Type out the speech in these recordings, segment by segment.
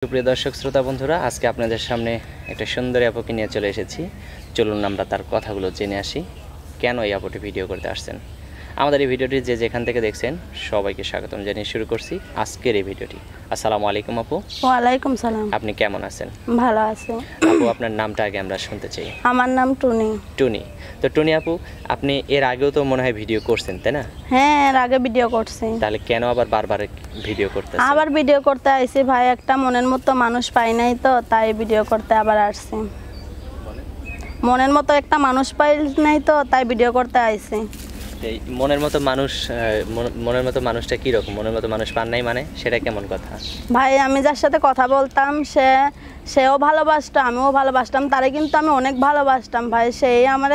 সুপ্রিয় দর্শক শ্রোতা বন্ধুরা, আজকে আপনাদের সামনে একটা সুন্দরী আপুকে নিয়ে চলে এসেছি। চলুন আমরা তার কথাগুলো জেনে আসি, কেন এই আপুটি ভিডিও করতে আসছেন। আমাদের এই ভিডিওটি যে যেখান থেকে দেখছেন সবাইকে স্বাগতম জানিয়ে শুরু করছি আজকের এই ভিডিওটি। আসসালামু আলাইকুম আপু। ওয়ালাইকুম সালাম। আপনি কেমন আছেন? ভালো আছি আপু, আপনার নামটা আগে আমরা শুনতে চাই। আমার নাম টুনি। টুনি। তো টুনি আপু, আপনি এর আগেও তো মনে হয় ভিডিও করছেন, তাই না? হ্যাঁ, এর আগে ভিডিও করছি। তাহলে কেন আবার বারবার ভিডিও করতেছেন? আবার ভিডিও করতে আইছি ভাই, একটা মনের মতো মানুষ পাই নাই তো, তাই ভিডিও করতে আবার আসছি। মনের মতো একটা মানুষ পাই নাই তো, তাই ভিডিও করতে আইছি। এই মনের মতো মানুষ, মনের মতো মানুষটা কীরকম? মনের মতো মানুষ পান নাই মানে সেটা কেমন কথা? ভাই, আমি যার সাথে কথা বলতাম সেও ভালোবাসতো, আমিও ভালোবাসতাম তারে, কিন্তু আমি অনেক ভালোবাসতাম ভাই। সেই আমার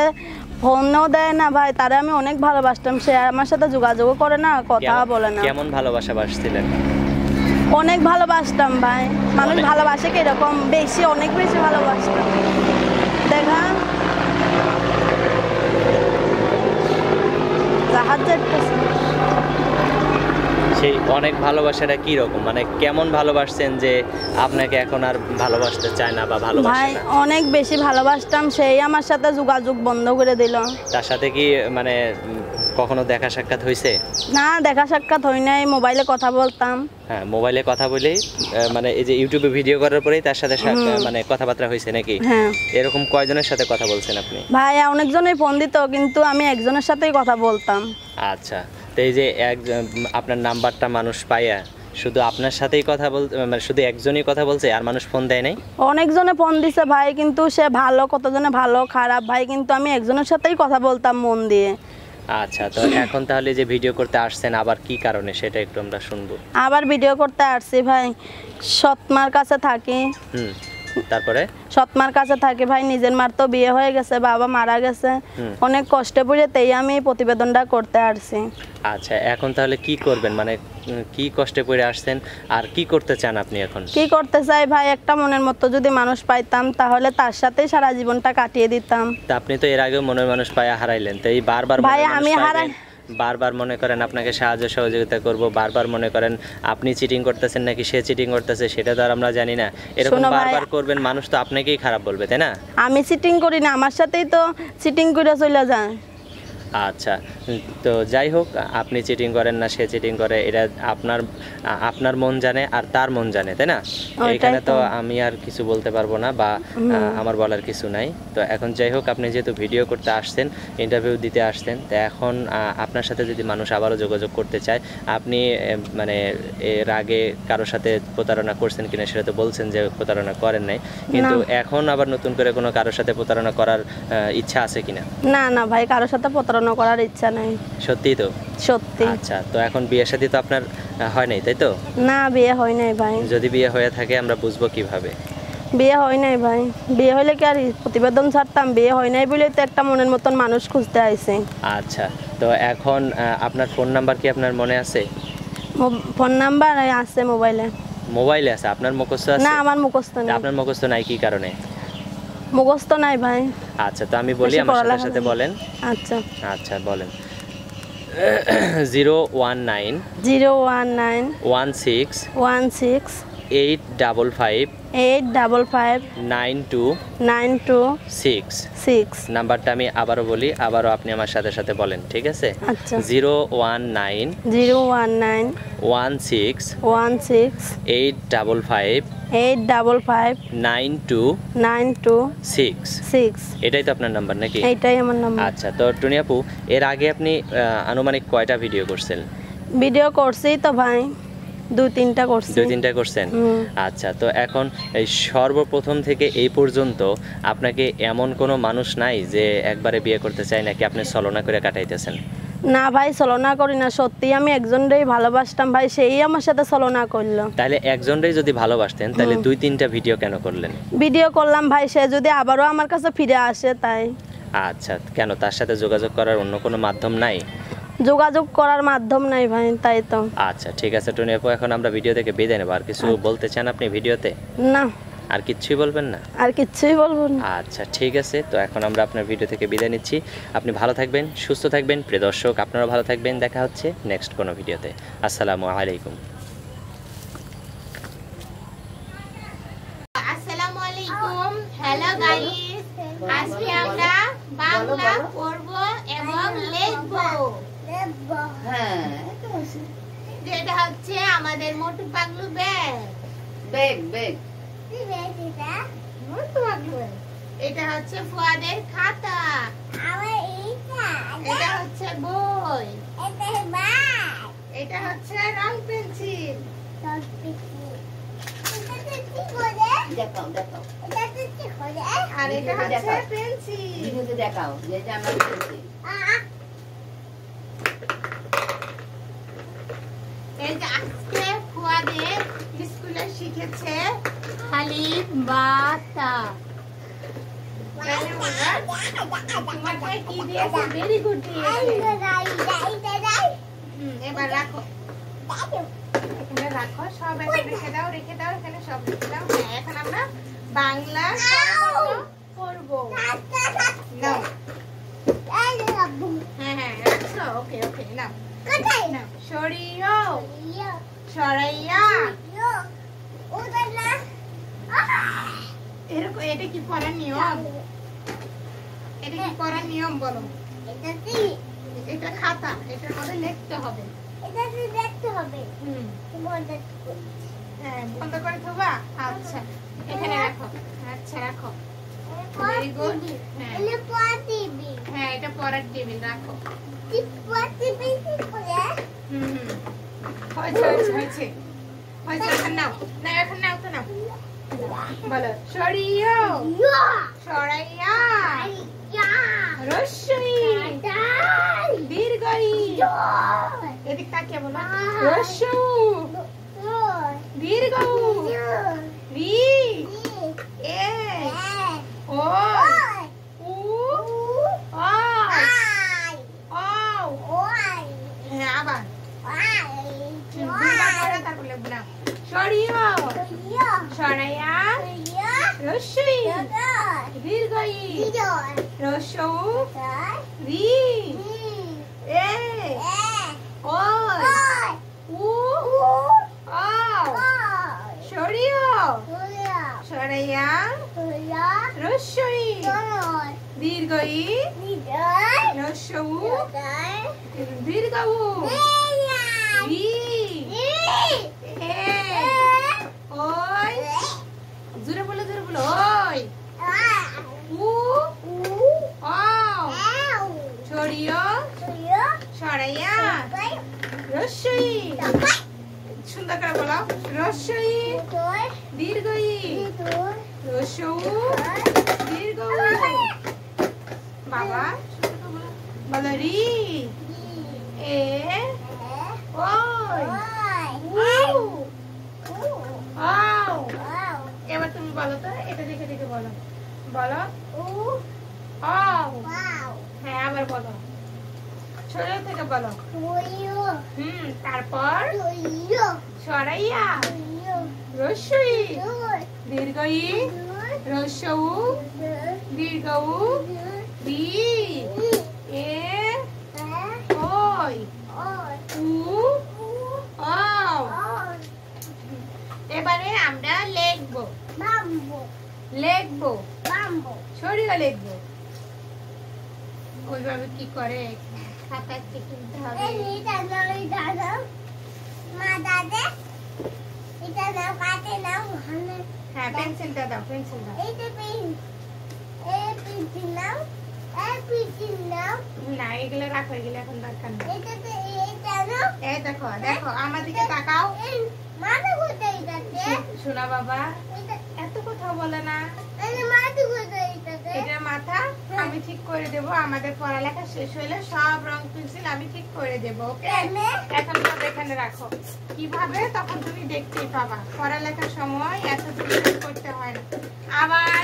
ফোনও দেয় না ভাই, তারে আমি অনেক ভালোবাসতাম। সে আমার সাথে যোগাযোগও করে না, কথা বলে না। কেমন ভালোবাসা বাসছিলেন? অনেক ভালোবাসতাম ভাই। মানুষ ভালোবাসে কি এরকম বেশি, অনেক বেশি ভালোবাসতাম। দেখা সেই অনেক ভালোবাসাটা কি রকম, মানে কেমন ভালোবাসছেন যে আপনাকে এখন আর ভালোবাসতে চায় না বা ভালোবাসে ভাই না? অনেক বেশি ভালোবাসতাম, সেই আমার সাথে যোগাযোগ বন্ধ করে দিল। তার সাথে কি মানে কখনো দেখা সাক্ষাৎ হয়েছে? না, দেখা সাক্ষাৎ হয় নাই, মোবাইলে কথা বলতাম। হ্যাঁ, মোবাইলে কথা বলেই মানে এই যে ইউটিউবে ভিডিও করার পরেই তার সাথে মানে কথাবার্তা হয়েছে নাকি? হ্যাঁ। এরকম কয়জনের সাথে কথা বলছেন আপনি? ভাই অনেকজনই ফোন দিত, কিন্তু আমি একজনের সাথেই কথা বলতাম। আচ্ছা, তো এই যে আপনার নাম্বারটা মানুষ পাইয়া শুধু আপনার সাথেই কথা বলতে, মানে শুধু একজনই কথা বলছে আর মানুষ ফোন দেয় নাই? অনেকজনে ফোন দিছে ভাই, কিন্তু সে ভালো, কতজনে ভালো খারাপ ভাই, কিন্তু আমি একজনের সাথেই কথা বলতাম মন দিয়ে। আচ্ছা, তো এখন তাহলে যে ভিডিও করতে আসছেন আবার কি কারণে সেটা একটু আমরা শুনবো। আবার ভিডিও করতে আসছি ভাই, সৎমার কাছে থাকি। তারপরে সৎমার কাছে থাকি ভাই, নিজের মার তো বিয়ে হয়ে গেছে, বাবা মারা গেছে, অনেক কষ্টে পড়ে তাই আমি প্রতিবেদনটা করতে আসছি। আচ্ছা, এখন তাহলে কি করবেন, মানে কি কষ্টে পড়ে আসছেন আর কি করতে চান আপনি এখন? কি করতে চাই ভাই, একটা মনের মতো যদি মানুষ পাইতাম তাহলে তার সাথেই সারা জীবনটা কাটিয়ে দিতাম। তা আপনি তো এর আগেও মনের মানুষ পায়া হারাইলেন, তাই বারবার ভাই আমি হারাই, বারবার মনে করেন আপনাকে সাহায্য সহযোগিতা করব, বারবার মনে করেন আপনি চিটিং করতেছেন নাকি সে চিটিং করতেছে সেটা তো আর আমরা জানি না। এরকম বারবার করবেন, মানুষ তো আপনাকেই খারাপ বলবে, তাই না? আমি চিটিং করি না, আমার সাথেই তো চিটিং করে চলে যায়। আচ্ছা, তো যাই হোক, আপনি চিটিং করেন না সে চিটিং করে, এটা আপনার মন জানে আর তার মন জানে, তাই না? এখানে তো আমি আর কিছু বলতে পারবো না বা আমার বলার কিছু নাই। তো এখন যাই হোক, আপনি যেহেতু ভিডিও করতে আসছেন, ইন্টারভিউ দিতে আসছেন, তো এখন আপনার সাথে যদি মানুষ আবারও যোগাযোগ করতে চায়, আপনি মানে এর আগে কারোর সাথে প্রতারণা করছেন কিনা সেটা তো বলছেন যে প্রতারণা করেন নাই, কিন্তু এখন আবার নতুন করে কোনো কারোর সাথে প্রতারণা করার ইচ্ছা আছে কিনা? না না ভাই, কারোর সাথে প্রতারণা করার ইচ্ছা নাই। সত্যি তো? সত্যি। আচ্ছা, তো এখন বিয়ে শাদী তো আপনার হয় নাই, তাই তো? না, বিয়ে হয় নাই ভাই। যদি বিয়ে হয়ে থাকে আমরা বুঝবো কিভাবে? বিয়ে হয় নাই ভাই, বিয়ে হইলে কি আর প্রতিবেদন ছাড়তাম? বিয়ে হয় নাই বলেই তো একটা মনের মতন মানুষ খুঁজতে আইছে। আচ্ছা, তো এখন আপনার ফোন নাম্বার কি আপনার মনে আছে? ফোন নাম্বার আছে মোবাইলে। মোবাইলে আছে? আপনার মুখস্থ আছে? না, আমার মুখস্থ নেই। আপনার মুখস্থ নাই কি কারণে? মুখস্থ নাই ভাই। আচ্ছা, তো আমি বলি, আমার সাথে সাথে বলেন। আচ্ছা আচ্ছা, বলেন। 019 019 16 16 855 855 926 6 নাম্বারটা আমি আবারও বলি, আবারও আপনি আমার সাথে সাথে বলেন, ঠিক আছে? আচ্ছা। 019 019 16 16 855 855 926। এটাই তো আপনার নাম্বার নাকি? এইটাই আমার নাম্বার। আচ্ছা, তো টুনি আপু, এর আগে আপনি আনুমানিক কয়টা ভিডিও করছেন? ভিডিও করছি তো ভাই, 2-3টা করছি। 2-3টা করছেন? আচ্ছা, তো এখন এই সর্বপ্রথম থেকে এই পর্যন্ত আপনাকে এমন কোনো মানুষ নাই যে একবারে বিয়ে করতে চায়, নাকি আপনি ছলনা করে কাটাইতেছেন? না ভাই, ছলনা করি না, সত্যি আমি একজনকেই ভালোবাসতাম ভাই, সেই আমার সাথে ছলনা করলো। তাহলে একজনকেই যদি ভালোবাসতেন তাহলে 2-3টা ভিডিও কেন করলেন? ভিডিও করলাম ভাই, সে যদি আবারও আমার কাছে ফিরে আসে তাই। আচ্ছা, কেন তার সাথে যোগাযোগ করার অন্য কোনো মাধ্যম নাই? যোগাযোগ করার মাধ্যম নাই ভাই, তাই তো। আচ্ছা, ঠিক আছে টুনি আপু, এখন আমরা ভিডিও থেকে বিদায় নেব। আর কিছু বলতে চান আপনি ভিডিওতে? না, আর কিচ্ছুই বলবেন না? আর কিচ্ছুই বলবো না। আচ্ছা, ঠিক আছে, তো এখন আমরা আপনার ভিডিও থেকে বিদায় নিচ্ছি। আপনি ভালো থাকবেন, সুস্থ থাকবেন, প্রিয় দর্শক আপনারা ভালো থাকবেন। দেখা হচ্ছে নেক্সট কোনো ভিডিওতে। আসসালামু আলাইকুম। আসসালামু আলাইকুম। হ্যালো গাইস, আজকে আমরা বাংলা পড়ব এবং লিখব। হ্যাঁ যেটা হচ্ছে আমাদের মোটু পাগলু ব্যাগ। বেগ বেগ মোটু পাগলু ব্যাগ। এটা হচ্ছে ফুয়াদের খাতা। এটা হচ্ছে বই। এটা হচ্ছে রং পেন্সিল। দেখাও দেখাও আর এটা হচ্ছে পেন্সিল। ভিডিওতে দেখাও যে আমার পেন্সিল। এই যে আজকে ফুয়াদের স্কুলে শিখেছে খালি বাতা। তোমাকে কি দিয়েছে? ভেরি গুড দিয়েছে। এবার রাখো, এখানে রাখো, সব এখানে রেখে দাও, রেখে দাও, এখানে সব রেখে দাও। হ্যাঁ, এখন আমরা বাংলা পড়বো। নাও। হ্যাঁ হ্যাঁ রাখছো, ওকে ওকে নাও। নাও, সরিও, সরাইয়া। এরকম, এটা কি পড়ার নিয়ম? এটা কি পড়ার নিয়ম বলো? এটা খাতা, এটার মধ্যে লিখতে হবে। হুম, হ্যাঁ বন্ধ করে থবা। আচ্ছা এখানে রাখো। আচ্ছা রাখো, ভেরি গুড। হ্যাঁ হ্যাঁ, এটা পড়ার টেবিল রাখো। হুম হুম, হয়েছে হয়েছে হয়েছে হয়েছে। এখন নাও, না এখন নাও তো নাও। বলো সরিও, সরাইয়া, রস্যই, দীর্ঘই। এদিক তাকিয়ে বলো রস্যু, দীর্ঘ, রি, এ, ওই, উ, অই, ঔ। হ্যাঁ আবার দুইবার পরে তারপর লিখবো না। সরিও, সরাইয়া, রস্যই, দীর্ঘই, রস্যু, রি, এ, ওই, উ, অ। সরিও, সরাইয়া, রস্যই, দীর্ঘই, রস্যু, দীর্ঘ, রি, এ, ওই। জোরে বলো, জোরে বলো। ওই, উ, অ। সরিও, সরাইয়া, রস্যই। সুন্দর করে বলো রস্যই, দীর্ঘই, রস্যু, দীর্ঘ। বাবা বলো রি, এ, ওই, উ, আও। এবার তুমি বলো তো, এটা দেখে দেখে বলো। বলো আও। হ্যাঁ আবার বলো, ছোট থেকে বলো। হুম, তারপর সরাইয়া, রস্যই, দীর্ঘই, রস্যু, দীর্ঘ, রি, এ, ওই, উ, আও। এবারে আমরা লিখবো, লিখবো, সরিয়ে লিখবো। ওইভাবে কি করে খাতা কিনতে হবে। হ্যাঁ পেন্সিলটা দাও, পেন্সিল দাও। না এগুলো রাখো, এগুলো এখন দরকার নেই। এই দেখো দেখো আমার দিকে তাকাও। শোনা বাবা, এত কথা বলে না। এটা মাথা আমি ঠিক করে দেবো। আমাদের পড়ালেখা শেষ হইলে সব রং পেন্সিল আমি ঠিক করে দেবো। ওকে, এখন সব এখানে রাখো। কিভাবে তখন তুমি দেখতেই পাবা। পড়ালেখার সময় এত কিছু করতে হয় না। আবার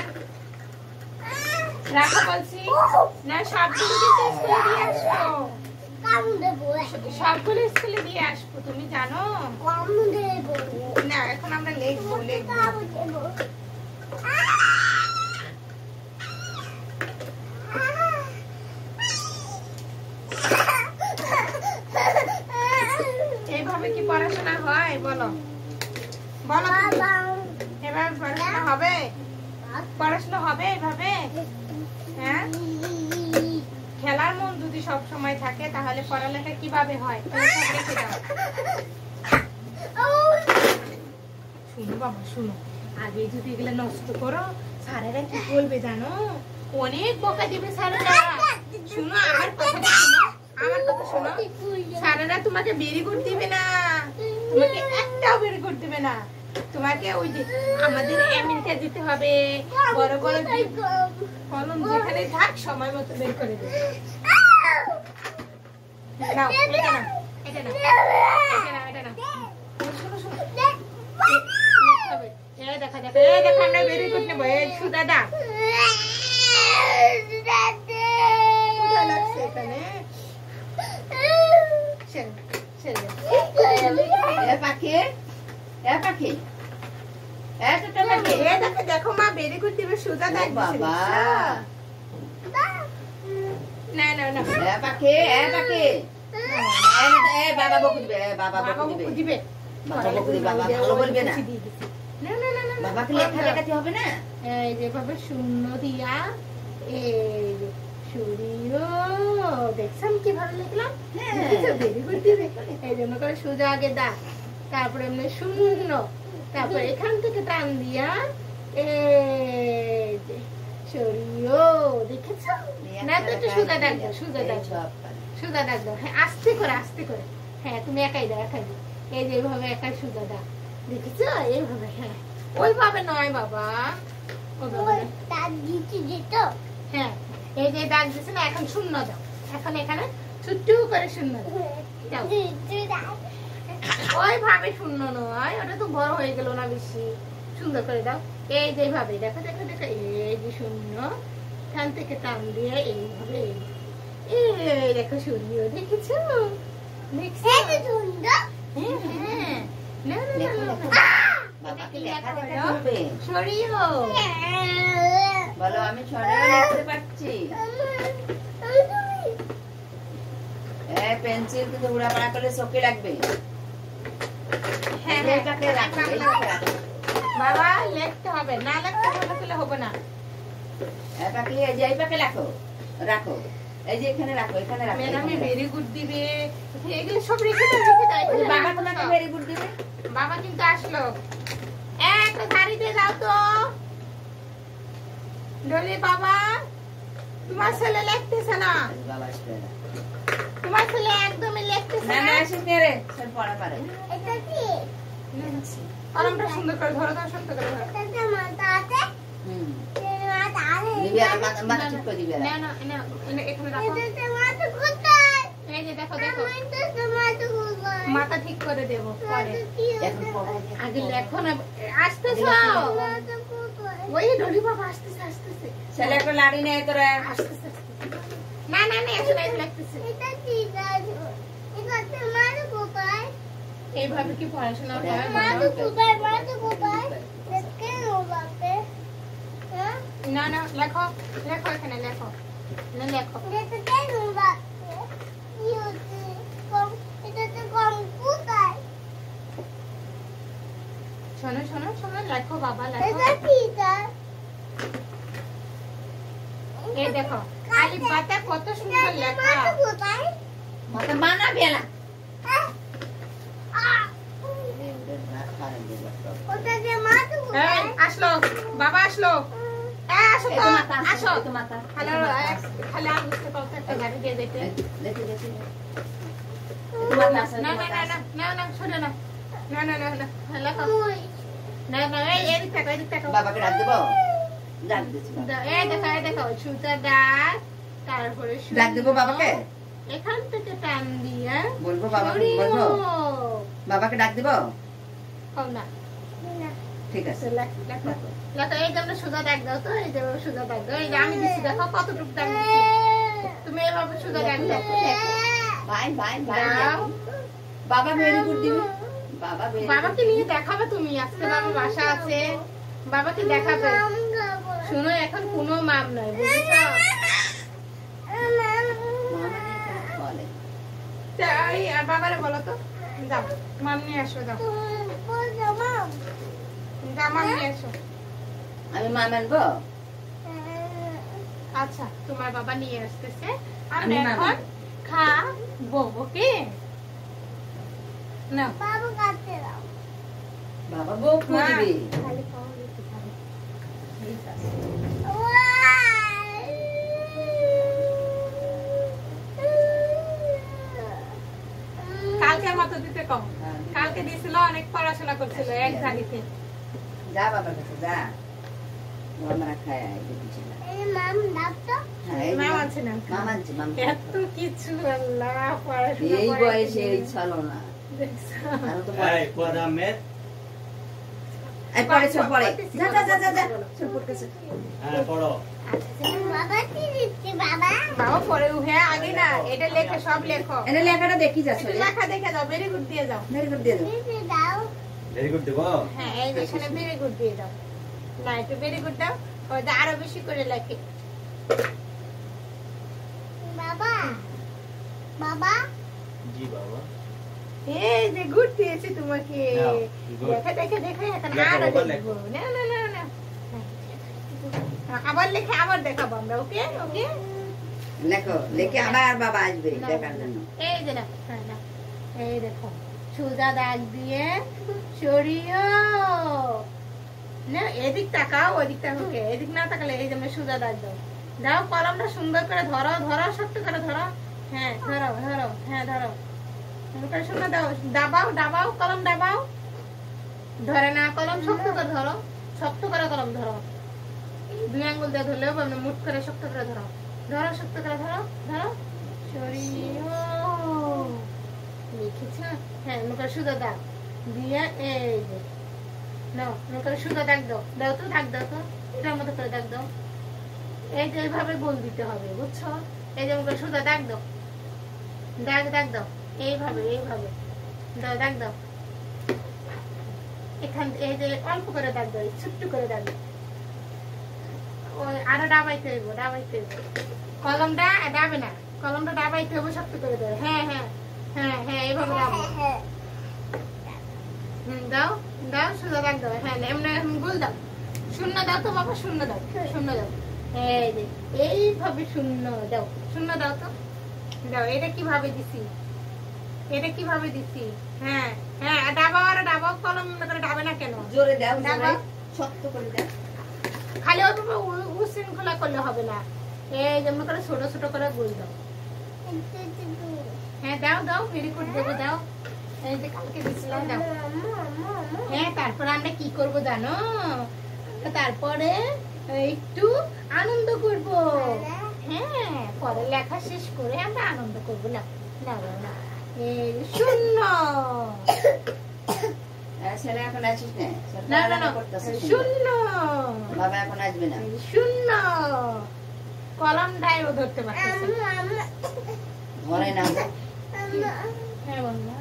রাখো বলছি না, সবগুলো স্কুলে দিয়ে আসবো। সবগুলো স্কুলে দিয়ে আসবো, তুমি জানো না। এখন আমরা লিখবো, লিখবো। এইভাবে কি পড়াশোনা হয় বলো? বলো এভাবে পড়াশোনা হবে? আসলে হবে এভাবে? হ্যাঁ, খেলার মন যদি সব সময় থাকে তাহলে পড়ালেখা কিভাবে হয়? সব রেখে দাও। শুনো বাবা শুনো, আগে যদি এগুলো নষ্ট করো স্যারেরা কি বলবে জানো? অনেক বকা দিবে স্যারেরা। শুনো আমার কথা শুনো, আমার কথা শোনো। স্যারেরা তোমাকে ভেরি গুড দিবে না, তোমাকে একটাও ভেরি গুড দিবে না। তোমাকে ওই যে আমাদের আমেরিকা যেতে হবে, বড় বড় কলম যেখানে থাক সময় মতো বের করে দেবে। নাও, এটা নাও, এটা নাও, এটা নাও, এটা নাও। শোনো শোনো, এই দেখা দেখা, এই দেখা আমরা ভেরি গুড নেবো। এই সুদা দা কোথায় লাগছে এখানে? ছেড়ে এ পাখি, এ পাখি, এ ছোট পাখি। এ দেখো দেখো মা ভেরি গুড দিবে, সুদা দা বাবা, না না না, এ পাখি, এ পাখি। এ বাবা বকু দিবে, এ বাবা বকু দিবে। দিবে বাবা বকু দিবে, বাবা ভালো বলবে না। না না না না, বাবাকে লেখা দেখাতে হবে না। এই যে ভাবে শূন্য দিয়া, এই যে সূর্য, দেখছেন কি ভালো লিখলাম? ভেরি গুড দিবে। এই জন্য করে সোজা আগে দা, তারপরে এমনি শূন্য, তারপর এখান থেকে টান দিয়া, এই যে সূর্য, দেখেছ? না তো একটু সোজা ডাক দাও, সোজা ডাক দাও, সোজা ডাক দাও। হ্যাঁ আস্তে করে, আস্তে করে। হ্যাঁ তুমি একাই দাও, একাই দাও। এই যে এইভাবে একাই সোজা দাও, দেখেছ? এইভাবে। হ্যাঁ ওইভাবে নয় বাবা, হ্যাঁ এই যে দাগ দিচ্ছে না, এখন শূন্য দাও। এখন এখানে ছোট্ট করে শূন্য দাও। ওইভাবে শূন্য নয়, ওটা তো বড় হয়ে গেল না বেশি। সুন্দর করে দাও। এই যে এইভাবে দেখো দেখো দেখো, এই যে শূন্য, এখান থেকে টান দিয়ে এইভাবে, এই দেখো সূর্য, দেখেছো? দেখছো? হ্যাঁ হ্যাঁ, না না না, বাবাকে লেখা দেখাতে হবে। সূর্য বলো আমি ছড়াও লিখতে পারছি। পেন্সিল কিন্তু উড়াপাড়া করলে চোখে লাগবে। হ্যাঁ এইটাকে রাখো, এইটাকে রাখো। বাবা লিখতে হবে, না লিখতে হলে হবে না। পাখি এই যে এই পাখি রাখো, রাখো এই যে এখানে রাখো, এখানে রাখো। ম্যাডামে ভেরি গুড দিবে, এগুলো সব রেখে দাও, রেখে দাও। বাবা তোমাকে ভেরি গুড দিবে। বাবা কিন্তু আসলো, একটা ধাড়ি দিয়ে দাও তো ডলি। বাবা তোমার ছেলে লিখতেছে না, বাবা আসবে না, তোমার ছেলে একদমই লিখতেছে না না। না আসিস নে রে, সব পড়া পারে। কলমটা সুন্দর করে ধরো, ধরো সুন্দর করে ধরো। হুম দিবি, আর মাথা ঠিক করে দিবি। না না না, এখানে রাখো। এই যে দেখো দেখো, মাথা ঠিক করে দেবো পরে। এখন পড়া আগে লেখো না, আসতেছো? ওই ডলি বাবা আসতেছে, আসতেছে, ছেলে একটা লাড়ি নেই তোরা। আসতেছে। না না না, এসে নাই লিখতেছে। এইভাবে কি পড়াশোনা হয়? না না, লেখো লেখো, এখানে লেখো, না লেখো। শোনো শোনো শোনো, লেখো বাবা লেখো। এই দেখো আলিফ বাতা কত সুন্দর লেখা। মাথা মানা বেলা। এই আসলো, বাবা আসলো। আসো তো, আসো। খালি আর বুঝতে পারো তো, একটা গাড়ি দিয়ে যেতে। না না না না না না, শোনো না, না না না না, লেখো। না না, এই দেখো, এই দেখো। বাবাকে ডাক দেবো, ডাক দিচ্ছি। এই দেখো, এই দেখো, সুতা দাগ, তারপরে ডাক দেবো বাবাকে, এখান থেকে টান দিয়ে বলবো বাবাকে, বলবো বাবাকে ডাক দেবো। না ঠিক আছে, লেখো লেখো। এই জন্য সুতা দাগ দাও তো, এই যে সুতা দাগ দাও। এই যে আমি দিচ্ছি দেখো কতটুকু দাগ দিচ্ছি, তুমি এভাবে সুতা দাগ দাও। ভাই ভাই ভাই দাও। বাবা ভেরি গুড দিবে। বাবা ভেরি বাবাকে নিয়ে দেখাবে তুমি, আজকে বাবা বাসা আছে, বাবাকে দেখাবে। শুনো এখন কোনো মাপ নাই, বুঝেছো? বলে তাই আর বাবারে বলো তো, যাও মাম নিয়ে আসো, যাও যাও মাম নিয়ে আসো। আমি মা মানবো। আচ্ছা তোমার বাবা নিয়ে আসতেছে আমি আমরা মামা। এখন খাবো ওকে না বাবু কাটতে দাও বাবা বউ মা, দিবি খালি খাওয়া দিতে পারো। কালকের মতো দিতে কম কালকে দিছিল অনেক পড়াশোনা করছিল এক জায়গাতে যা বাবার কাছে যা আমরা খায় দিচ্ছিল হ্যাঁ এই মাম আছে না মামা আনছে মামা এত কিছু আল্লাহ পড়াশোনা এই করে বয়সে এই দিলেন। ছলো না দেখছো? আরো তো এই কোদা মেদ এই পড়ে সব পড়ে যা যা যা যা যা সব পড়তেছে হ্যাঁ পড়ো বাবা পরে উঠে আগে না এটা লেখে সব লেখো এনে লেখাটা দেখি যাচ্ছে একটু লেখা দেখে দাও ভেরি গুড দিয়ে যাও ভেরি গুড দিয়ে দাও ভেরি গুড দেবো হ্যাঁ এই যে এখানে ভেরি গুড দিয়ে দাও না একটু ভেরি গুড দাও ওটা আরো বেশি করে লেখে বাবা বাবা জি বাবা এই যে গুড দিয়েছি তোমাকে নাও, good. দেখে দেখে দেখে এখন লেখো আরো বাবা, দেখবো লেখো। না না না না আবার লেখে আবার দেখাবো আমরা ওকে ওকে লেখো লেখে আবার বাবা আসবে দেখার জন্য এই যে না হ্যাঁ, না এই দেখো সোজা দাগ দিয়ে সরিও না এদিক তাকাও ওদিক তাকাও এদিক না তাকালে এই যে আমরা সোজা দাগ দাও দাও কলমটা সুন্দর করে ধরো ধরো শক্ত করে ধরো হ্যাঁ ধরো ধরো হ্যাঁ ধরো মুখে শোনা দাও দাবাও দাবাও কলম দাবাও ধরে না কলম শক্ত করে ধরো শক্ত করে কলম ধরো দুই আঙ্গুল দিয়ে ধরলেও পারবে মুঠ করে শক্ত করে ধরো ধরো শক্ত করে ধরো ধরো সরিও লিখেছ হ্যাঁ মুখে সুদা দাগ দিয়ে এই যে নাও মুখে সুদা দাগ দাও দাও তো দাগ দাও তো এটার মতো করে দাগ দাও এই যে এইভাবে গোল দিতে হবে বুঝছো এই যে মুখে সুদা দাগ দাও দাগ দাগ দাও এইভাবে এইভাবে দাও দাগ দাও এখান এই যে অল্প করে দাগ দাও ছোট্ট করে দাগ দাও ওই আরো ডাবাইতে হইব ডাবাইতে হইব কলমটা ডাবে না কলমটা ডাবাইতে হইব শক্ত করে দাও হ্যাঁ হ্যাঁ হ্যাঁ হ্যাঁ এইভাবে ডাবো দাও দাও সোজা দাগ দাও হ্যাঁ এমনি গোল দাও শূন্য দাও তো বাবা শূন্য দাও শূন্য দাও এই যে এইভাবে শূন্য দাও শূন্য দাও তো দাও এটা কিভাবে দিছি এটা কিভাবে দিছি হ্যাঁ হ্যাঁ ডাবাও আর ডাবাও কলম করে ডাবে না কেন জোরে দাও জোরে দাবাও। শক্ত করে দাও খালি ওইভাবে উশৃঙ্খলা করলে হবে না এই যেমন করে ছোট ছোট করে গোল দাও হ্যাঁ দাও দাও ভেরি গুড দেবো দাও এই যে কালকে দিছিলাম দাও হ্যাঁ তারপরে আমরা কি করব জানো তারপরে একটু আনন্দ করব হ্যাঁ পরে লেখা শেষ করে আমরা আনন্দ করবো না না না, না এই শূন্য ছেলে এখন আসিস না না না না শূন্য বাবা এখন আসবে না শূন্য কলমটাই ও ধরতে পারতেছে ধরে না হ্যাঁ বন্ধু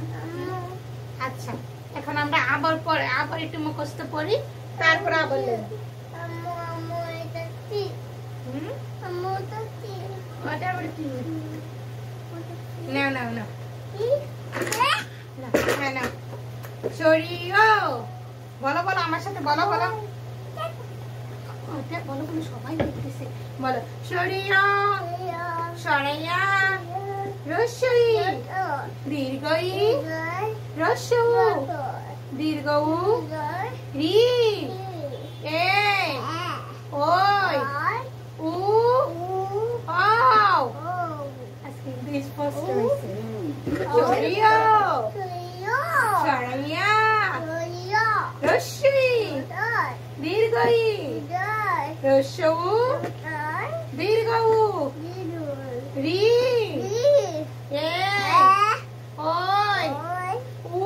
আচ্ছা এখন আমরা আবার একটু মুখস্থ পড়ি তারপর আবার লিখব হুম? ওটা আবার কি না না না না, হ্যাঁ না সরিও বলো বলো আমার সাথে বলো বলো ওটা বলো বলো সবাই দেখতেছে বলো সরিও সরাইয়া রসই দীর্ঘই রসউ দীর্ঘউ রি এ ওই উ আও আজকে ইংলিশ ফার্স্ট হইছে সরিও সরাইয়া রসই দীর্ঘই রসউ দীর্ঘউ রি এ ওই উ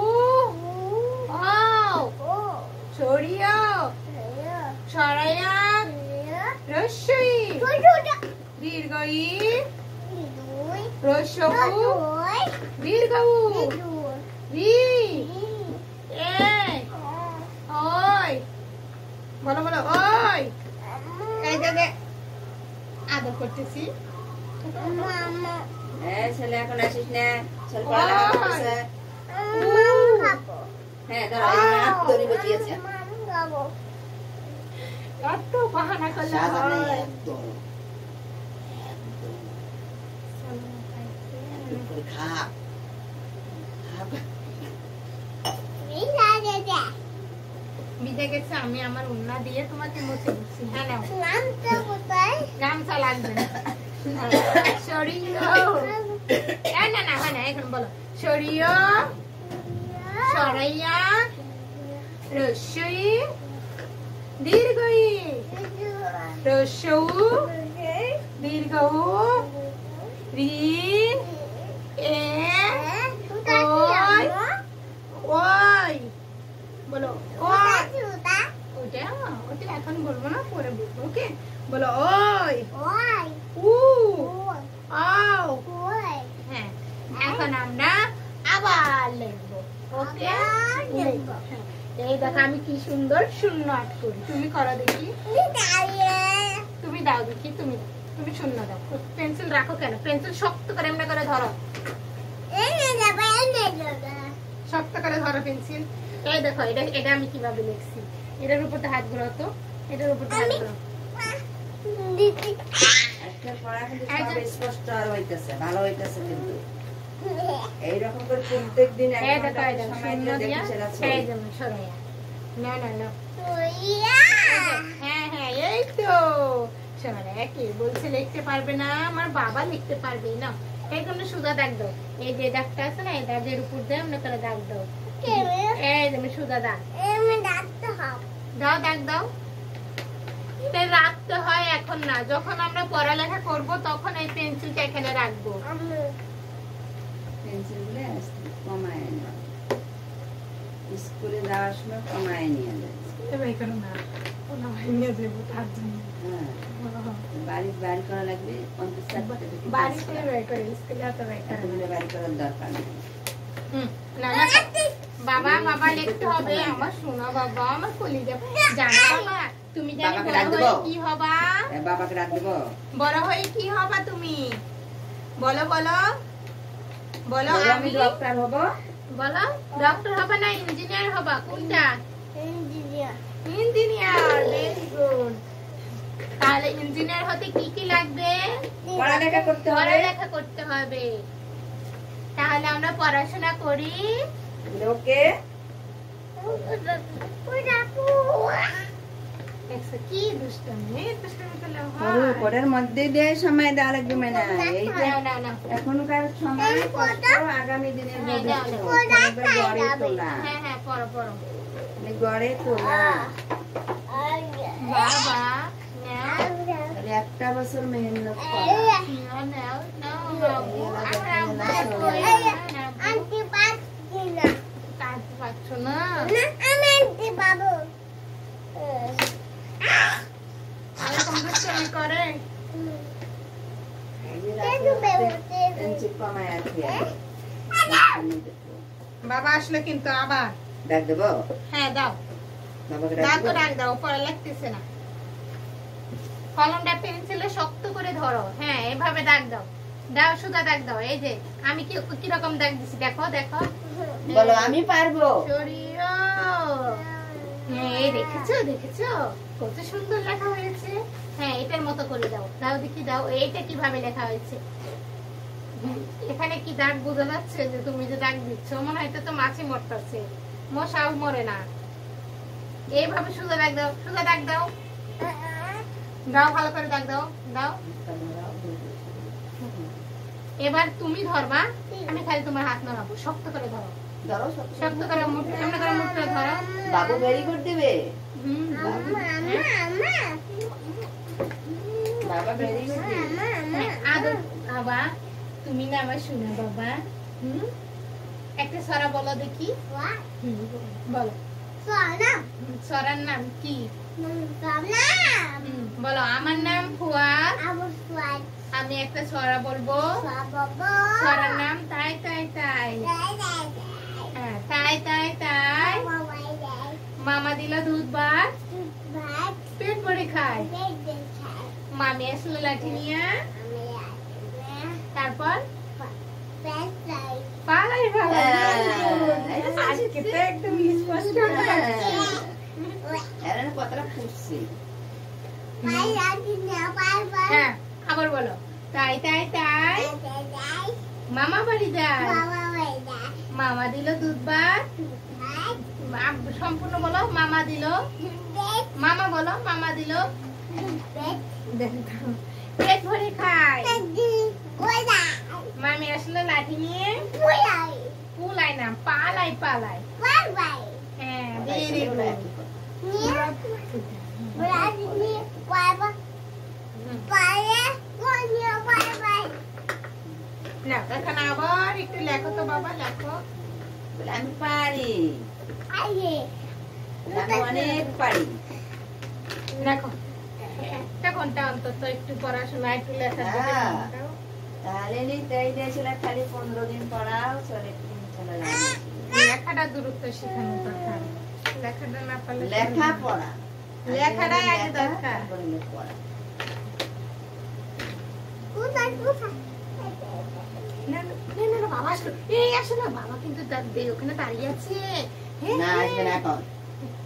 আও সরিয়া সরাইয়া রসই দীর্ঘই রসউ দীর্ঘউ রি এ ওই বলো বলো ওই এই যে আদর করতেছি ছেলে এখন আসিস না ছেলে পড়ালেখা করতেছে হ্যাঁ ধরো দড়ি বসিয়েছে এত বাহানা করলে সাজা নেই হয় একদম করে খাপ খাপ বিদে গেছে, আমি আমার উন্না দিয়ে তোমাকে মুছে দিচ্ছি। হ্যাঁ নাও, গামছা লাগবে না। সরিয়ে না না হয় না, এখন বলো সরিয়ে সরাইয়া রসই দীর্ঘই রসৌ দীর্ঘ রি এ ওই ওই বলো ওই। ওটা ওটা এখন বলবো না, পরে বলবো। ওকে বলো ওই উ আও। হ্যাঁ, এখন আমরা আবার লিখবো। ওকে, এই দেখো আমি কি সুন্দর শূন্য আট করি। তুমি করো দেখি, তুমি দাও দেখি, তুমি তুমি শূন্য দাও। পেন্সিল রাখো কেন? পেন্সিল শক্ত করে এমনি করে ধরো, শক্ত করে ধরো পেন্সিল। এই দেখো, এটা এটা আমি কিভাবে লিখছি। এটার উপর হাত ঘোরাও তো, এটার উপর হাত ঘোরাও। আজকের পড়া কিন্তু সব স্পষ্ট আর হইতেছে, ভালো হইতেছে। কিন্তু এইরকম করে প্রত্যেকদিন এক এই ঘন্টা দেখো, এটা সময় শূন্য দিয়ে দিয়া দেখি সেটা এই যেমন সরাইয়া। না না না, হ্যাঁ হ্যাঁ, এই তো সরাইয়া। কি বলছে লিখতে পারবে না? আমার বাবা লিখতে পারবে না। এই জন্য সুদা দাগ দাও। এই যে দাগটা আছে না, এই দাগের উপর দিয়ে আমরা করে দাগ দাও। এই যেমন সুদা দাগ দাও, দাগ দাও। এটা রাখতে হয় এখন না, যখন আমরা পড়ালেখা করব তখন এই পেন্সিলটা এখানে রাখবো। পেন্সিলগুলো কমায় নেওয়া, স্কুলে যাওয়ার সময় কমায় নিয়ে যায়। হ্যাঁ, বাড়ি করা লাগবে 50 বাড়িতে বের করে, স্কুলে তো বের করে। এতগুলো বাড়ি করার দরকার নেই। না না, বাবা বাবা লিখতে হবে। আমার শোনা বাবা, আমার কলিজা। জানো বাবা, তুমি জানো বাবাকে বড় ডাক হয়ে দেবো? কি হবা? বাবাকে রাখ দেবো। বড় হয়ে কি হবা তুমি? বলো বলো বলো। বলো, আমি আমি ডক্টর হব। বলো, ডক্টর হবা না ইঞ্জিনিয়ার হবা? কোনটা? ইঞ্জিনিয়ার। Very good. তাহলে ইঞ্জিনিয়ার হতে কি কি লাগবে? পড়ালেখা করতে হবে। পড়ালেখা করতে হবে। তাহলে আমরা পড়াশোনা করি। ওকে, দেখছো কি দুষ্টমি, দুষ্টমি করলে পরের মধ্যে দিয়ে সময় দেওয়া লাগবে। মানে এই যে না না না, এখনকার সময় কষ্ট, আগামী দিনের ভবিষ্যৎ। গড়ে তোলা, হ্যাঁ হ্যাঁ, পড়ো পড়ো। গড়ে তোলা। বাবা নাও তাহলে একটা বছর মেহনত করা। নাও নাও নাও। কাঁদতে পারছো না? এরকম দুষ্টমি করে? পেন্সিল কমায় আছে। বাবা আসলে কিন্তু আবার ডাক দেবো? হ্যাঁ দাও, বাবাকে দাও ডাক তো, দেবো? ডাক দাও। পড়া লাগতেছে না। কলমটা পেন্সিলে শক্ত করে ধরো। হ্যাঁ, এভাবে দাগ দাও। দাও, সুদা দাগ দাও। এই যে আমি কি রকম দাগ দিছি, দেখো দেখো। বলো, আমি পারবো। সরিও। হ্যাঁ, এই দেখেছো দেখেছো কত সুন্দর লেখা হয়েছে। হ্যাঁ, এটার মতো করে দাও। দাও দেখি, দাও। এইটা কিভাবে লেখা হয়েছে? এখানে কি দাগ বোঝা যাচ্ছে যে তুমি যে দাগ দিচ্ছ? মনে হয় এটা তো মাছি মরতেছে, মশাও মরে না। এইভাবে সুদা দাগ দাও, সুদা দাগ দাও। দাও, ভালো করে দাগ দাও, দাও। এবার তুমি ধরবা, আমি খালি তোমার হাত নাড়াবো। শক্ত করে ধরো, ধরো, শক্ত করে মুঠ, এমনি করে মুঠটা ধরো। বাবু ভেরি গুড দিবে। বাবা ভেরি গুড দিবে। আদর বাবা, তুমি না আমার শোনা বাবা। একটা সরা বলো দেখি। বলো, সরার নাম কি? বলো, আমার নাম ফুয়াদ। আমি একটা সরা বলবো। সরার নাম তাই তাই তাই। হ্যাঁ, তাই তাই তাই। মামা দিল দুধ ভাত, পেট ভরে খায়। মামি আসলো লাঠি নিয়ে, তারপর পালাই ভালো। আজকে তো একদম স্পষ্ট। এর কথাটা ফুটছে। হ্যাঁ, আবার বলো, তাই তাই তাই। মামা বাড়ি যায়। মামা দিল দুধ ভাত। সম্পূর্ণ বলো, মামা দিল। মামা বলো, মামা দিল। পেট ভরে খায়। মামি আসলে লাঠি নিয়ে পুলাই না, পালাই পালাই। হ্যাঁ, ভেরি গুড। না, এখন আবার একটু লেখো তো বাবা, লেখো। বলে আমি পারি, আমি অনেক পারি। লেখো একটা ঘন্টা অন্তত একটু পড়াশোনা, একটু লেখা। তাহলে নিতেই দিয়েছিল খালি 15 দিন পড়াও, চলে চলে যাবে। লেখাটা দূরত্ব শেখানো দরকার। লেখাটা না পারলে লেখা পড়া, লেখাটাই আগে দরকার। তারপরে পড়া। না, না, না, না, বাবা আসলো। এই আসো না, বাবা কিন্তু ওখানে দাঁড়িয়ে আছে। হ্যাঁ, না আসবে না এখন,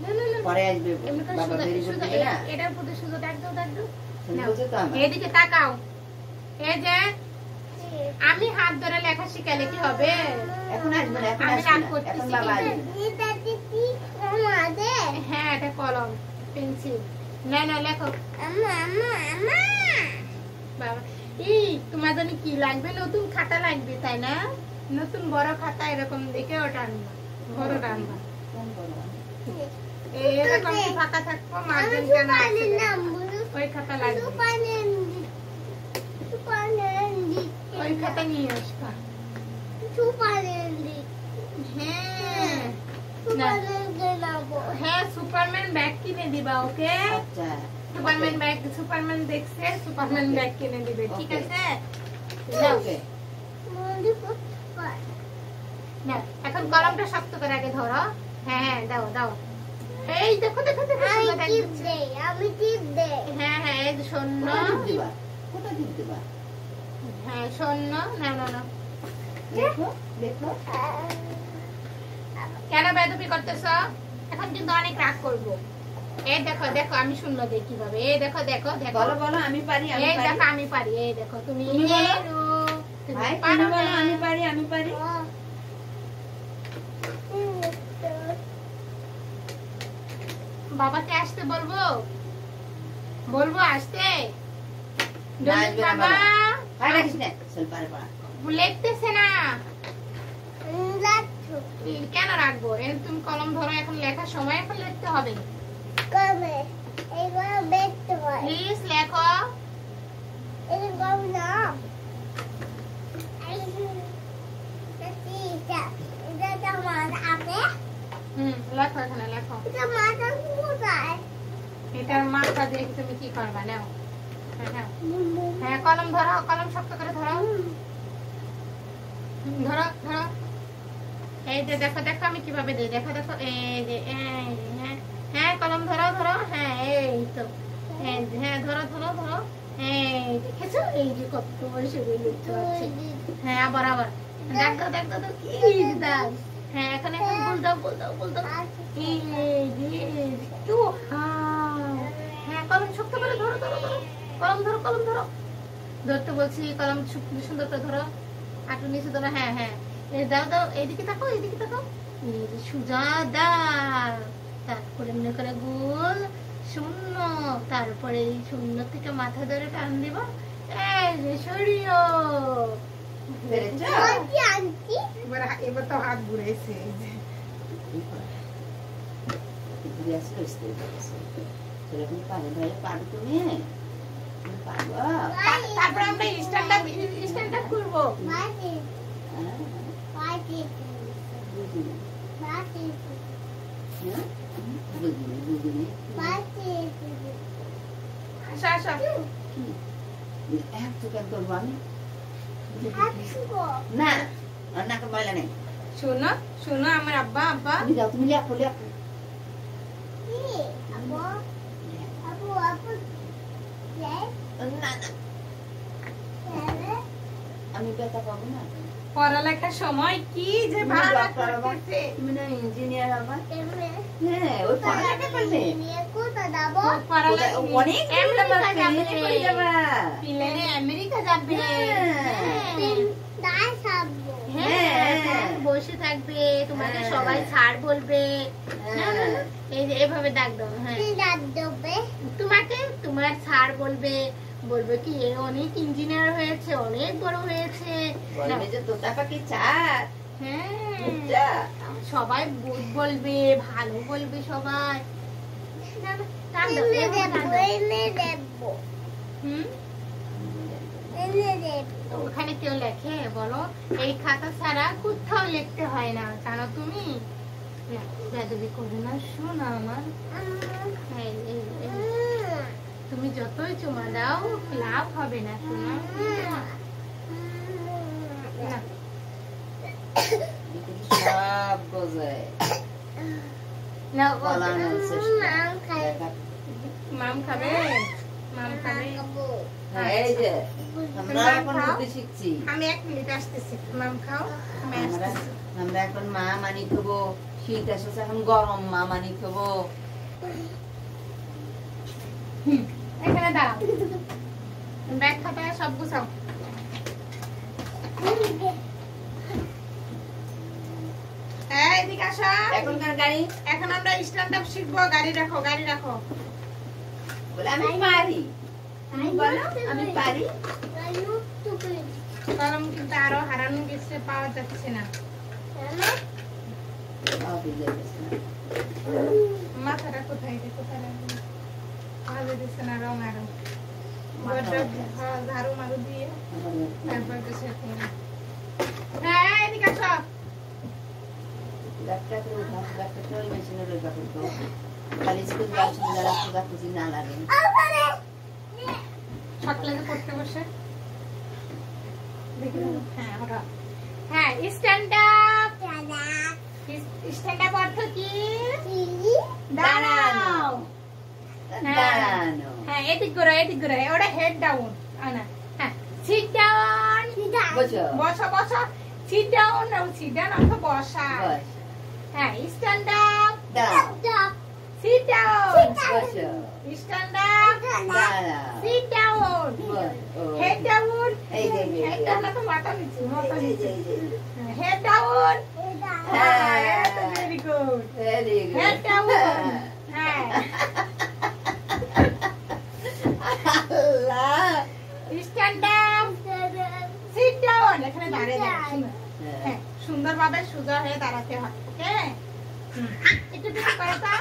না, না, না, পরে আসবে। এমনি করে বাবা বেরিয়ে শুধু পড়বে না, এটার প্রতি শুধু ডাক দাও, ডাক দাও। বুঝছো তো আমার? এদিকে তাকাও। এই যে আমি হাত ধরে লেখা শিখালে কি হবে? এখন আসবে না, এখন আমি আসবে রাগ না, করতেছি এখন বাবা আসবে না। হ্যাঁ, এটা কলম, পেন্সিল। না, না, লেখো। বাবা, এই তোমার জন্য কি লাগবে? নতুন খাতা লাগবে, তাই না? নতুন বড় খাতা এরকম দেখে ওটা আনবা, বড় আনবা। এরকম কি ফাঁকা থাকবো, মার্জিন কেন আছে? ওই খাতা লাগবে, ওই খাতা নিয়ে আসবা। হ্যাঁ, না। হ্যাঁ, সুপারম্যান ব্যাগ কিনে দিবা, ওকে? আচ্ছা, সুপারম্যান ব্যাগ, সুপারম্যান দেখছে, সুপারম্যান ব্যাগ কিনে দিবে, ঠিক আছে? ওকে। না, এখন কলমটা শক্ত করে আগে ধরো। হ্যাঁ, হ্যাঁ, দাও, দাও। এই দেখো, দেখো, দেখো, সুন্দর ব্যাগ দিচ্ছে। হ্যাঁ, হ্যাঁ, এই যে শূন্য। কোথায় টিপ দিবা? কোথায় টিপ দিবা? হ্যাঁ, শূন্য। না, না, না। দেখো, দেখো। কেন বেদবি করতেছ? এখন কিন্তু অনেক রাগ করবো। এই দেখো, দেখো, আমি শূন্য দিই কিভাবে। এই দেখো, দেখো, দেখো। বলো, বলো, আমি পারি, আমি এই পারি। দেখো, আমি পারি। এই দেখো, তুমি তুমি বলো। তুমি ভাই, পারো তুমি বলো, না। আমি পারি, আমি পারি। বাবাকে আসতে বলবো? বলবো আসতে? না, আসবে না বাবা বাবা। ভাই রাখিস না, চল পারে পড়া। লিখতেছে না। কেন রাখবো? তুমি কলম ধরো, এখন লেখার সময়, এখন লিখতে হবে। প্লিজ লেখো। লেখো, এখানে লেখো। এটার মাথা দিয়ে তুমি কি করবা? নাও। হ্যাঁ, নাও। হ্যাঁ, কলম ধরো, কলম শক্ত করে ধরো। ধরো, ধরো। এই যে দেখো, দেখো আমি কিভাবে দিই। দেখো, দেখো, এই যে, হ্যাঁ, হ্যাঁ, কলম ধরো, ধরো। হ্যাঁ, এই তো। হ্যাঁ, ধরো, ধরো, ধরো। এই দেখেছো, এই যে কত সেগুলো লিখতে পারছি। হ্যাঁ, আবার, আবার। দেখ দাও, দেখ দাও, দেখ। এই যে দাও। হ্যাঁ, এখন এখন বল দাও, বল দাও, বল দাও। এই যে একটু, হ্যাঁ, কলম শক্ত করে ধরো, ধরো, ধরো। কলম ধরো, কলম ধরো। ধরতে বলছি, কলম সুন্দর করে ধরো। হাঁটু নিচে ধরো। হ্যাঁ, হ্যাঁ, এই দাও, দাও। এইদিকে তাকো, এইদিকে তাকো। এই যে সোজা দাও, তারপরে মনে করে গোল শূন্য, তারপরে এই শূন্য থেকে মাথা ধরে টান দিব। এই যে সরিও। পেরেছো? এবার তো হাত ঘুরেছে। ঘুরে আসলে স্কুল যাচ্ছে। সেরকম পারে ভাই, পারো তুমি? তুমি পারো? তারপরে আমরা স্ট্যান্ড করবো। হ্যাঁ, বুঝিনি, বুঝিনি। আসো, আসো। কি? এক চোখে করবো আমি? না, আর নাকে ময়লা নেই। শোনো, শোনো, আমার আব্বা, আব্বা। তুমি যাও, তুমি লেখো, লেখো। না, না, আমি ব্যথা পাবো না। পড়ালেখার সময় কি যে তুমি ভালো ডক্টর হবা, করতেছে। তুমি না ইঞ্জিনিয়ার হবা। হ্যাঁ, ওই পড়ালেখা করলে কোথায়? অনেক প্লেনে করে যাবা। প্লেনে আমেরিকা যাবে। হ্যাঁ। বসে থাকবে, তোমাকে সবাই স্যার বলবে। এই যে এভাবে ডাক দাও। হ্যাঁ, তোমাকে তোমার স্যার বলবে, বলবে কি এ অনেক ইঞ্জিনিয়ার হয়েছে, অনেক বড় হয়েছে। বলবে যে তোতা পাখি চাঁদ। হ্যাঁ, সবাই গুড বলবে, ভালো বলবে সবাই। টান দাও, এভাবে টান দাও। হুম, ওখানে কেউ লেখে? বলো, এই খাতা ছাড়া কোথাও লিখতে হয় না, জানো তুমি? না, বেয়াদবি করবে না, শোনো আমার। তুমি যতই চুমা দাও লাভ হবে না, শোনো। সব বোঝায়। মাম খাবে? মাম খাবে? এই যে আমরা এখন বুদ্ধি শিখছি। আমি 1 মিনিট আসতেছি। মাম খাও, আমি আসতেছি। আমরা এখন মা মানি খাবো। শীত এসেছে, এখন গরম মা মানি খাবো। এখানে দাঁড়াও, ব্যাগ খাতা সব গুছাও। এদিকে আসো। এখনকার গাড়ি এখন আমরা স্ট্যান্ড আপ শিখবো। গাড়ি রাখো, গাড়ি রাখো। বলে আমি পারি। তুমি বলো আমি পারি। কলম কিন্তু আরো হারানো গেছে, পাওয়া যাচ্ছে না। মাথাটা কোথায় রে, কোথায় রাখবো? ভালো দিচ্ছে না, রং আরো ঝাড়ু মারু দিয়ে তারপর তো শেষ করবো। হ্যাঁ, এদিকে আসো। সকালে পড়তে বসে হ্যাঁ, ওরা হ্যাঁ, স্ট্যান্ড আপ। স্ট্যান্ড আপ অর্থ কি? দাঁড়াও। হ্যাঁ, এদিক ঘোরা, এদিক ঘোরা। ওটা হেড ডাউন। হ্যাঁ, সিট ডাউন। বসো, বসো। সিট ডাউন, সিট ডাউন অর্থ বসা। হ্যাঁ, stand up. Sit down. Stand up. Sit down. Head down. Head down তো মাথা নিচে, মাথা নিচে। Head down. Very good. Head down. হ্যাঁ, স্ট্যান্ড আপ। Sit down. এখানে দাঁড়িয়ে দাঁড়াও। হ্যাঁ, সুন্দরভাবে সোজা হয়ে দাঁড়াতে হয়। ওকে, একটু একটু করো তো।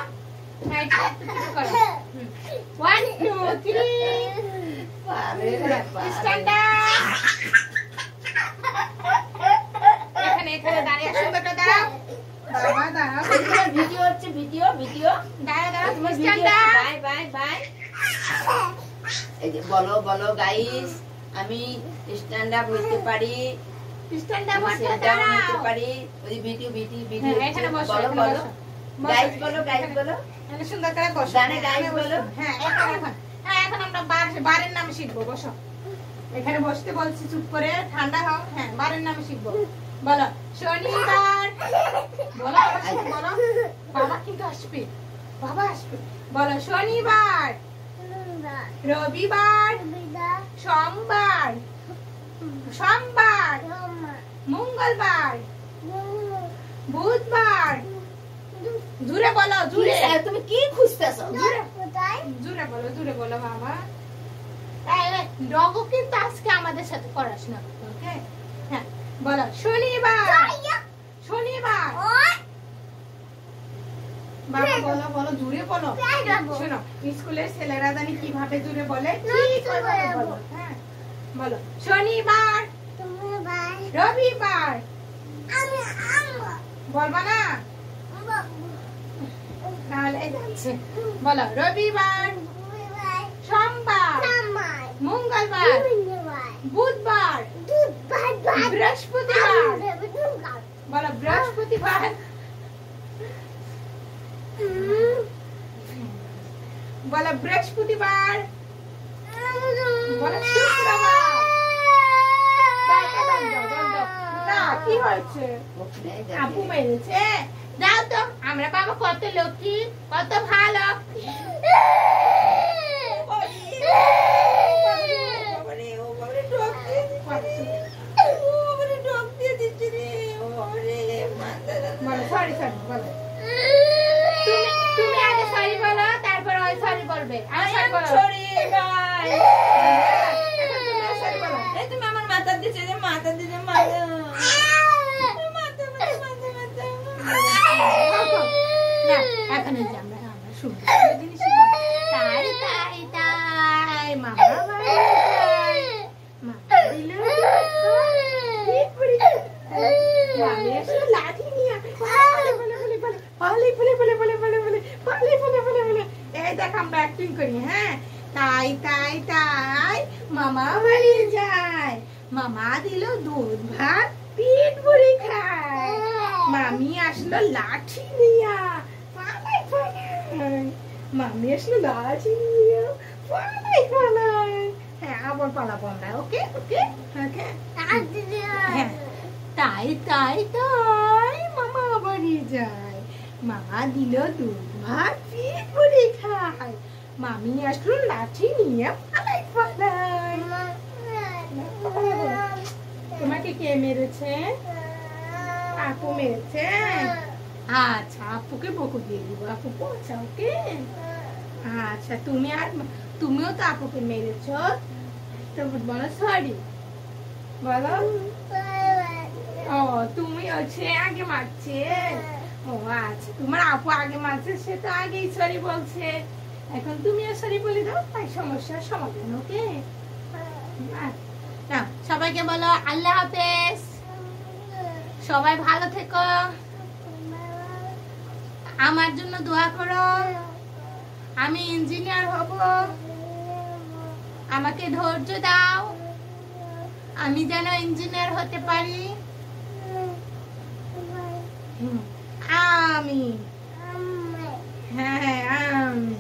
হ্যাঁ, একটু একটু করো। 1 2 3 স্ট্যান্ড আপ। এখানে এখানে দাঁড়িয়ে সুন্দর করে দাঁড়াও। দাঁড়াও। ভিডিও হচ্ছে, ভিডিও ভিডিও। দাঁড়াও। Stand up. Bye bye bye. এই যে বলো বলো গাইস, আমি স্ট্যান্ড আপ হইতে পারি। স্ট্যান্ড আপ আমি হতে sit down হইতে দাঁড়াও। পারি। ওই ভিডিও ভিডিও এখানে বসো, বলো এখানে বলো বসো। গাইস বলো গাইস বলো। এখানে সুন্দর করে বসো। গানে গাইস বলো। হ্যাঁ, এখন আমরা বারের নাম শিখবো। বসো। এখানে বসতে বলছি, চুপ করে ঠান্ডা হও। হ্যাঁ, বারের নাম শিখবো। বলো, শনিবার। বলো, আমার সাথে বলো। বাবা কিন্তু আসবে, বাবা আসবে। বলো, শনিবার, রবিবার, সোমবার, মঙ্গলবার, বুধবার। জুড়ে বলো, জুড়ে। তুমি কি খুঁজতেছো? জুড়ে বলো, জুড়ে বলো বাবা। রগও কিন্তু আজকে আমাদের সাথে পড়াশোনা করতে, ওকে? হ্যাঁ, বলো, শনিবার। শনিবার। বাবা বলো, বলো, জুড়ে বলো। শোনো, স্কুলের ছেলেরা জানি কিভাবে জুড়ে বলে, ঠিক ওইভাবে বলো। হ্যাঁ, বলো, শনিবার, রবিবার। বলবা না? তাহলে যাচ্ছে। বলো, রবিবার, সোমবার, মঙ্গলবার, বুধবার, বৃহস্পতিবার। বলো, বৃহস্পতিবার। বলো, বৃহস্পতিবার। বলো, শুক্রবার। না কি হয়েছে আপু মেরেছে দাও তো আমরা বাবা কত লক্ষ্মী কত ভালো সরি সরি বলো তুমি আগে সরি বলো তারপর ওই সরি বলবে আমি সরি বাই সরি বলো তুমি আমার মাথা দিছে যে মাথা দিছে এখন আমরা শুনবো জিনিস তাই তাই তাই মামা বাড়ি মামা দিল মামি এসে লাঠি নিয়ে এই দেখ আমরা অ্যাক্টিং করি হ্যাঁ তাই তাই তাই মামা বাড়ি যায় মামা দিল দুধ ভাত পেট ভরে খায় মামি আসলো লাঠি নিয়া পালাই পালাই মামি আসলো লাঠি নিয়া পালাই পালাই হ্যাঁ আবার পালাবো আমরা ওকে ওকে ওকে হ্যাঁ তাই তাই তাই মামা বাড়ি যায় মামা দিল দুধ ভাত পেট ভরে খায় মামি আসলো লাঠি নিয়ে পালাই পালাই তোমাকে কে মেরেছে আপু মেরেছে আচ্ছা আপুকে বকু দিয়ে দিব আপু পৌঁছা ওকে আচ্ছা তুমিও তো আপুকে মেরেছো তো বলো সরি বলো ও তুমি হচ্ছে আগে মারছে ও আচ্ছা তোমার আপু আগে মারছে সে তো আগেই সরি বলছে এখন তুমিও সরি বলে দাও তাই সমস্যার সমাধান ওকে না সবাইকে বলো আল্লাহ হাফেজ সবাই ভালো থেকো আমার জন্য দোয়া করো আমি ইঞ্জিনিয়ার হব আমাকে ধৈর্য দাও আমি যেন ইঞ্জিনিয়ার হতে পারি আমি হ্যাঁ আমি